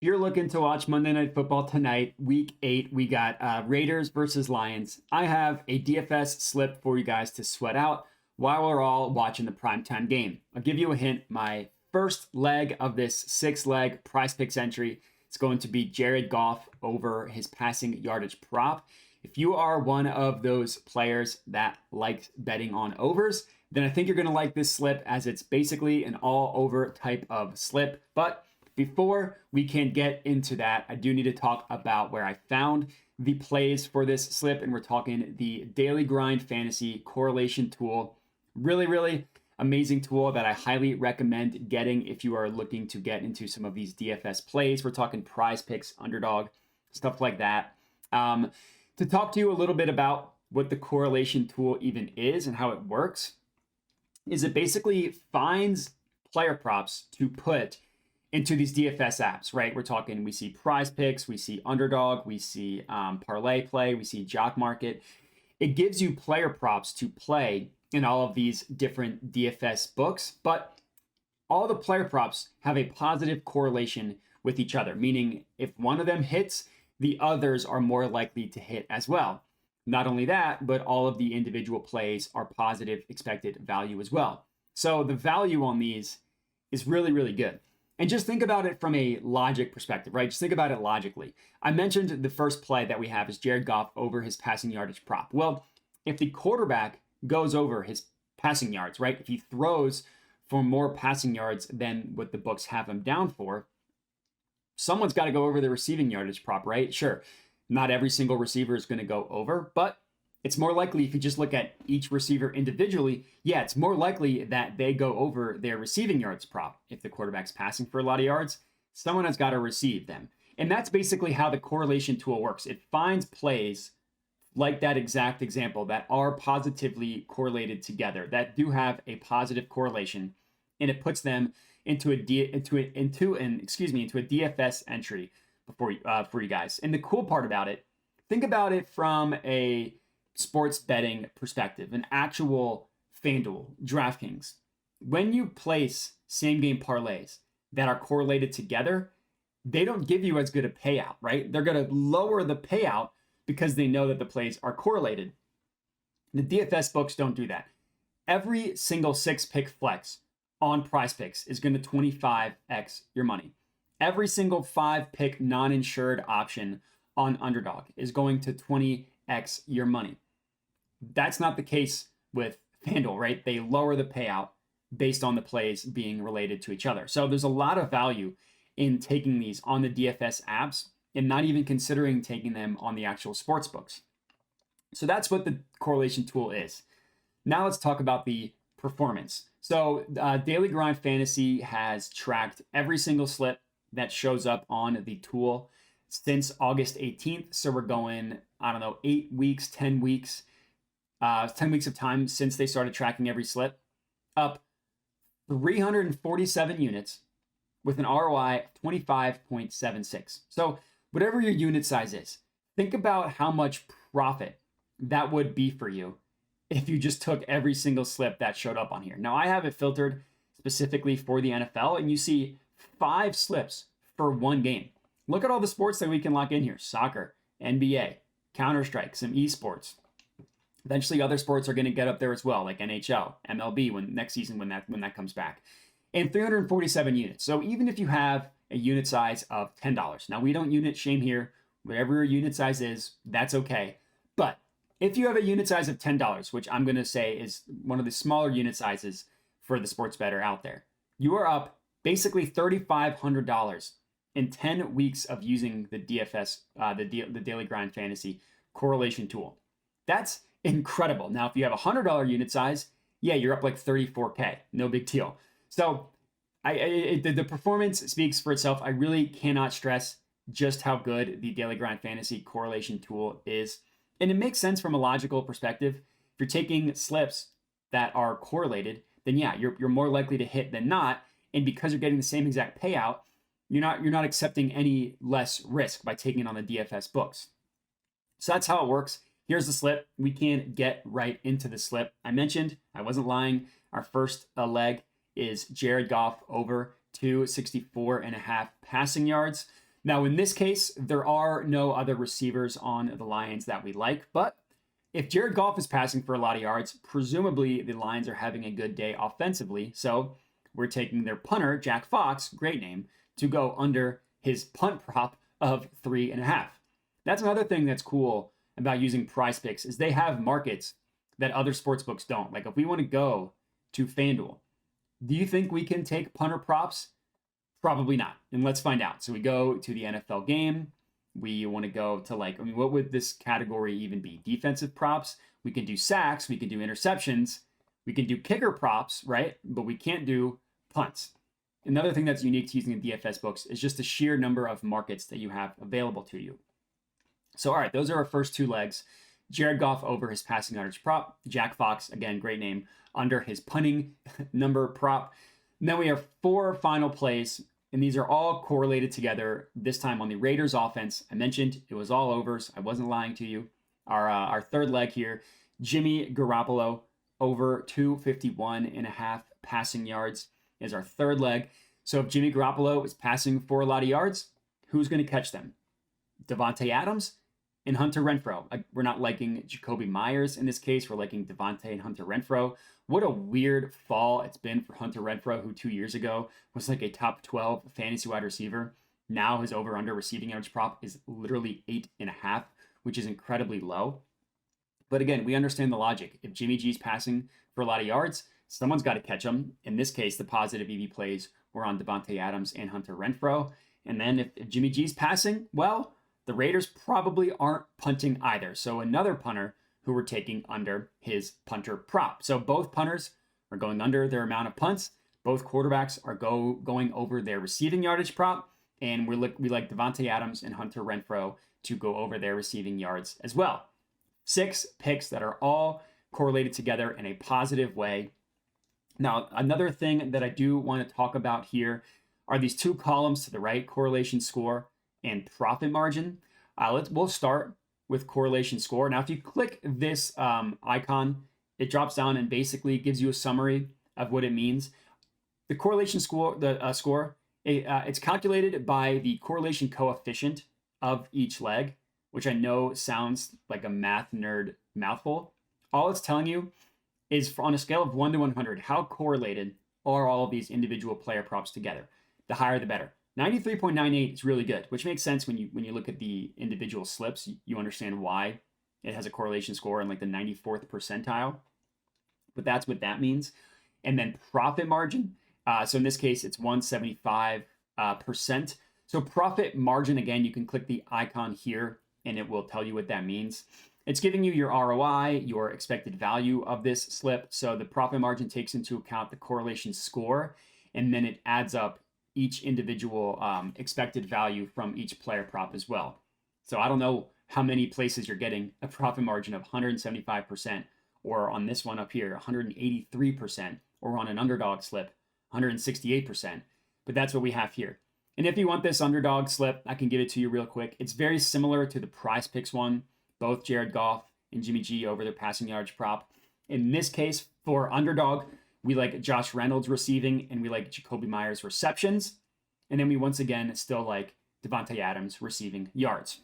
If you're looking to watch Monday Night Football tonight, week 8, we got Raiders versus Lions. I have a DFS slip for you guys to sweat out while we're all watching the primetime game. I'll give you a hint. My first leg of this 6-leg PrizePicks entry is going to be Jared Goff over his passing yardage prop. If you are one of those players that likes betting on overs, then I think you're going to like this slip, as it's basically an all-over type of slip. But before we can get into that, I do need to talk about where I found the plays for this slip, and we're talking the Daily Grind Fantasy correlation tool. Really amazing tool that I highly recommend getting if you are looking to get into some of these DFS plays. We're talking PrizePicks, Underdog, stuff like that. To talk to you a little bit about what the correlation tool even is and how it works, is it basically finds player props to put into these DFS apps, right? We're talking, we see PrizePicks, we see Underdog, we see Parlay Play, we see Jock Market. It gives you player props to play in all of these different DFS books, but all the player props have a positive correlation with each other, meaning if one of them hits, the others are more likely to hit as well. Not only that, but all of the individual plays are positive expected value as well. So the value on these is really good. And just think about it from a logic perspective, right? Just think about it logically. I mentioned the first play that we have is Jared Goff over his passing yardage prop. Well, if the quarterback goes over his passing yards, right? If he throws for more passing yards than what the books have him down for, someone's got to go over the receiving yardage prop, right? Sure, not every single receiver is going to go over, but it's more likely if you just look at each receiver individually, yeah, it's more likely that they go over their receiving yards prop. If the quarterback's passing for a lot of yards, someone has got to receive them. And that's basically how the correlation tool works. It finds plays like that exact example that are positively correlated together, that do have a positive correlation, and it puts them into a DFS entry for you guys. And the cool part about it, think about it from a sports betting perspective, an actual FanDuel, DraftKings. When you place same game parlays that are correlated together, they don't give you as good a payout, right? They're going to lower the payout because they know that the plays are correlated. The DFS books don't do that. Every single 6-pick flex on PrizePicks is going to 25x your money. Every single 5-pick non-insured option on Underdog is going to 20x your money. That's not the case with FanDuel, right? They lower the payout based on the plays being related to each other. So there's a lot of value in taking these on the DFS apps and not even considering taking them on the actual sports books. So that's what the correlation tool is. Now let's talk about the performance. So Daily Grind Fantasy has tracked every single slip that shows up on the tool since August 18th. So we're going, 8 weeks, 10 weeks, 10 weeks of time since they started tracking every slip, up 347 units with an ROI of 25.76. So whatever your unit size is, think about how much profit that would be for you if you just took every single slip that showed up on here. Now, I have it filtered specifically for the NFL, and you see 5 slips for one game. Look at all the sports that we can lock in here: soccer, NBA, Counter-Strike, some esports. Eventually, other sports are going to get up there as well, like NHL, MLB, when next season when that comes back. And 347 units. So even if you have a unit size of $10, now we don't unit shame here. Whatever your unit size is, that's okay. But if you have a unit size of $10, which I'm going to say is one of the smaller unit sizes for the sports bettor out there, you are up basically $3,500 in 10 weeks of using the DFS, the Daily Grind Fantasy correlation tool. That's incredible. Now, if you have a $100 unit size, yeah, you're up like 34K. No big deal. So the performance speaks for itself. I really cannot stress just how good the Daily Grind Fantasy correlation tool is. And it makes sense from a logical perspective. If you're taking slips that are correlated, then yeah, you're more likely to hit than not. And because you're getting the same exact payout, you're not accepting any less risk by taking it on the DFS books. So that's how it works. Here's the slip. We can get right into the slip. I mentioned, I wasn't lying, our first leg is Jared Goff over 264.5 passing yards. Now, in this case, there are no other receivers on the Lions that we like, but if Jared Goff is passing for a lot of yards, presumably the Lions are having a good day offensively. So we're taking their punter, Jack Fox, great name, to go under his punt prop of 3.5. That's another thing that's cool about using PrizePicks is they have markets that other sports books don't. Like if we want to go to FanDuel, do you think we can take punter props? Probably not. And let's find out. So we go to the NFL game. We want to go to what would this category even be? Defensive props. We can do sacks. We can do interceptions. We can do kicker props, right? But we can't do punts. Another thing that's unique to using the DFS books is just the sheer number of markets that you have available to you. So, all right, those are our first two legs. Jared Goff over his passing yardage prop. Jack Fox, again, great name, under his punting number prop. And then we have 4 final plays, and these are all correlated together. This time on the Raiders offense, I mentioned it was all overs. I wasn't lying to you. Our third leg here, Jimmy Garoppolo over 251.5 passing yards is our third leg. So if Jimmy Garoppolo is passing for a lot of yards, who's going to catch them? Devontae Adams and Hunter Renfrow. We're not liking Jacoby Myers in this case. We're liking Devontae and Hunter Renfrow. What a weird fall it's been for Hunter Renfrow, who 2 years ago was like a top 12 fantasy wide receiver. Now his over-under receiving yards prop is literally 8.5, which is incredibly low. But again, we understand the logic. If Jimmy G's passing for a lot of yards, someone's got to catch him. In this case, the positive EV plays were on Devontae Adams and Hunter Renfrow. And then if Jimmy G's passing, well, the Raiders probably aren't punting either. So another punter who we're taking under his punter prop. So both punters are going under their amount of punts. Both quarterbacks are going over their receiving yardage prop. And we like Devontae Adams and Hunter Renfrow to go over their receiving yards as well. 6 picks that are all correlated together in a positive way. Now, another thing that I do want to talk about here are these 2 columns to the right, correlation score and profit margin. We'll start with correlation score. Now, if you click this icon, it drops down and basically gives you a summary of what it means. The correlation score, it's calculated by the correlation coefficient of each leg, which I know sounds like a math nerd mouthful. All it's telling you is on a scale of 1 to 100, how correlated are all of these individual player props together? The higher, the better. 93.98 is really good, which makes sense when you look at the individual slips. You understand why it has a correlation score in like the 94th percentile. But that's what that means. And then profit margin. So in this case, it's 175%. So profit margin, again, you can click the icon here and it will tell you what that means. It's giving you your ROI, your expected value of this slip. So the profit margin takes into account the correlation score, and then it adds up each individual expected value from each player prop as well. So I don't know how many places you're getting a profit margin of 175%, or on this one up here, 183%, or on an underdog slip, 168%. But that's what we have here. And if you want this underdog slip, I can give it to you real quick. It's very similar to the PrizePicks one, both Jared Goff and Jimmy G over their passing yards prop. In this case, for underdog, we like Josh Reynolds receiving, and we like Jacoby Myers receptions. And then we once again still like Devontae Adams receiving yards.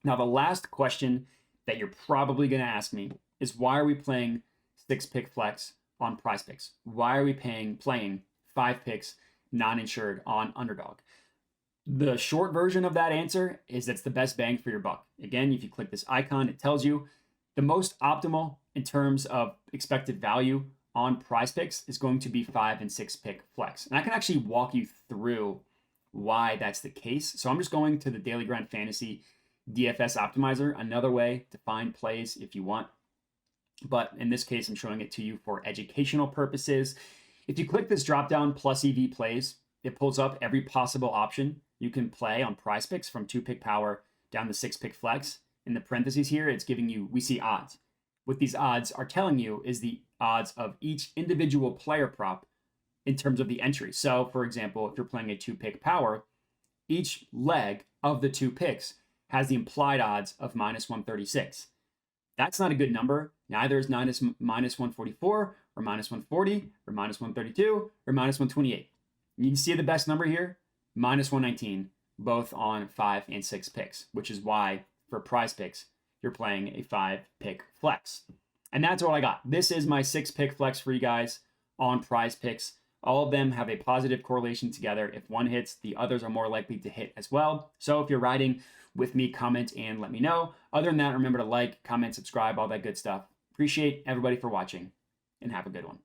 Now, the last question that you're probably going to ask me is, why are we playing 6-pick flex on PrizePicks? Why are we playing 5 picks non-insured on underdog? The short version of that answer is that's the best bang for your buck. Again, if you click this icon, it tells you the most optimal in terms of expected value on PrizePicks is going to be 5 and 6-pick flex. And I can actually walk you through why that's the case. So I'm just going to the Daily Grind Fantasy DFS Optimizer, another way to find plays if you want. But in this case, I'm showing it to you for educational purposes. If you click this drop-down plus EV plays, it pulls up every possible option you can play on PrizePicks from 2-pick power down to 6-pick flex. In the parentheses here, it's giving you, we see odds. What these odds are telling you is the odds of each individual player prop in terms of the entry. So, for example, if you're playing a 2-pick power, each leg of the 2 picks has the implied odds of minus 136. That's not a good number. Neither is minus 144 or minus 140 or minus 132 or minus 128. You can see the best number here, minus 119, both on 5 and 6 picks, which is why for PrizePicks, you're playing a 5-pick flex. And that's what I got. This is my 6-pick flex for you guys on PrizePicks. All of them have a positive correlation together. If one hits, the others are more likely to hit as well. So if you're riding with me, comment and let me know. Other than that, remember to like, comment, subscribe, all that good stuff. Appreciate everybody for watching, and have a good one.